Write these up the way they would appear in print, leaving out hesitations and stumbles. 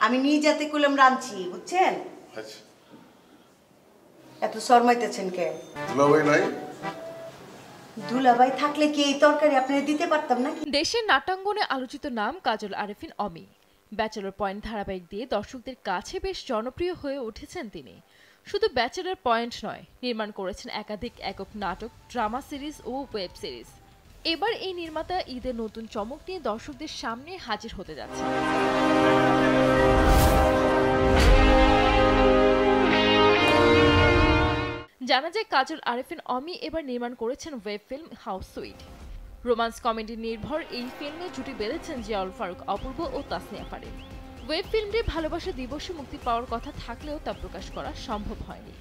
আমি নিজ হাতে কলম রাঁধছি, বুঝছেন? আচ্ছা, এত শরমাইতেছেন কে? দুলাভাই নাই? দুলাভাই থাকলে কি এই তরকারি আপনাদের দিতে পারতাম না? দেশের নাট্যাঙ্গনে আলোচিত নাম কাজল আরেফিন অমি। ব্যাচেলর পয়েন্ট ধারাবাহিক দিয়ে দর্শকদের কাছে বেশ জনপ্রিয় হয়ে উঠেছেন তিনি। শুধু ব্যাচেলর পয়েন্ট নয়, নির্মাণ করেছেন একাধিক একক নাটক, ড্রামা সিরিজ ও ওয়েব সিরিজ। এবার এই নির্মাতা ঈদের নতুন চমক নিয়ে দর্শকদের সামনে হাজির হতে যাচ্ছে। জানা যায় কাজল আরেফিন অমি এবার নির্মাণ করেছেন web film house sweet. Romance comedy নির্ভর এই ফিল্মে জুটি বেঁধেছেন জিয়াউল ফারুক অপূর্ব ও তাসনিয়া ফারিন। ওয়েব ফিল্মটি ভালোবাসা দিবসে মুক্তি পাওয়ার কথা থাকলেও তা প্রকাশ করা সম্ভব হয়নি।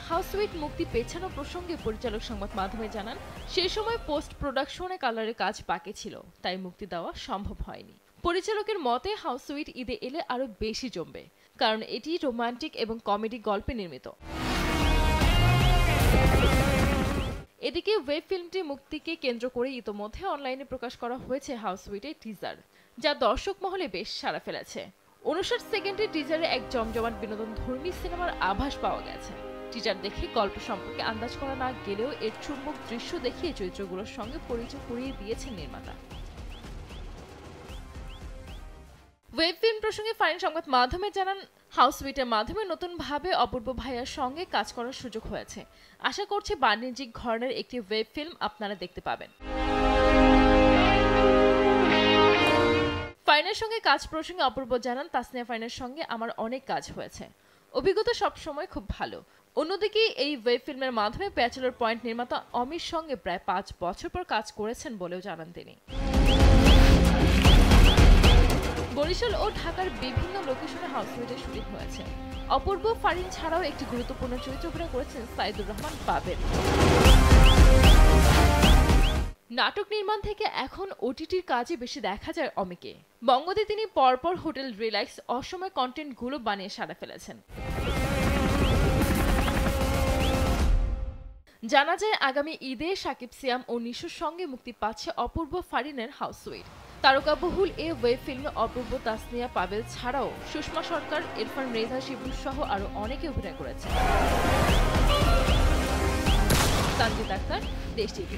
হাউস সুইট মুক্তি পেছানো প্রসঙ্গে পরিচালক সংবাদ মাধ্যমে জানান, সেই সময় পোস্ট প্রোডাকশনে কালারের কাজ বাকি ছিল, তাই মুক্তি দেওয়া সম্ভব হয়নি। পরিচালকের মতে হাউস সুইট ঈদে এলে আরো বেশি জমবে, কারণ এটি রোমান্টিক এবং কমেডি গল্পে নির্মিত। এদিকে ওয়েব ফিল্মটি মুক্তিকে কেন্দ্র করে ইতোমধ্যে অনলাইনে প্রকাশ করা হয়েছে হাউস সুইটের টিজার, যা দর্শক মহলে বেশ সাড়া ফেলেছে। 59 সেকেন্ডের টিজারে এক জমজমাট বিনোদনধর্মী সিনেমার আভাস পাওয়া গেছে। টিজার দেখে গল্প সম্পর্কে আন্দাজ করা না গেলেও এর চুম্বক দৃশ্য দেখিয়ে চরিত্রগুলোর সঙ্গে পরিচয় করিয়ে দিয়েছেন নির্মাতা। ওয়েব ফিল্ম প্রসঙ্গে ফারিন সংবাদ মাধ্যমে জানান, হাউস সুইটের মাধ্যমে নতুনভাবে অপূর্ব ভাইয়ার সঙ্গে কাজ করার সুযোগ হয়েছে। আশা করছি বাণিজ্যিক ধরনের একটি ওয়েব ফিল্ম আপনারা দেখতে পাবেন। ফারিনের সঙ্গে কাজ প্রসঙ্গে অপূর্ব জানান, তাসনিয়া ফারিনের সঙ্গে আমার অনেক কাজ হয়েছে, অভিজ্ঞতা সবসময় খুব ভালো। অন্যদিকে এই ওয়েব ফিল্মের মাধ্যমে ব্যাচেলর পয়েন্ট নির্মাতা অমির সঙ্গে প্রায় 5 বছর পর কাজ করেছেন বলেও জানান তিনি। বরিশাল ও ঢাকার বিভিন্ন লোকেশনে হাউস সুইটের শুটিং হয়েছে। অপূর্ব, ফারিন ছাড়াও একটি গুরুত্বপূর্ণ চরিত্র অভিনয় করেছেন সাইদুর রহমান পাবেল। নাটক নির্মাণ থেকে এখন ওটিটির কাজে বেশি দেখা যায় অমিকে। বঙ্গতে তিনি পরপর হোটেল রিল্যাক্স অসময় কন্টেন্টগুলো বানিয়ে সাড়া ফেলেছেন। জানা যায় আগামী ঈদে সাকিব সিয়াম ও নিশুর সঙ্গে মুক্তি পাচ্ছে অপূর্ব ফারিনের হাউস সুইট। তারকাবহুল এ ওয়েব ফিল্মে অপূর্ব, তাসনিয়া পাবেল ছাড়াও সুষমা সরকার, ইরফান রেজা শিবু সহ আরো অনেকে অভিনয় করেছেন। তানজিদ আক্তার, দেশ টিভি।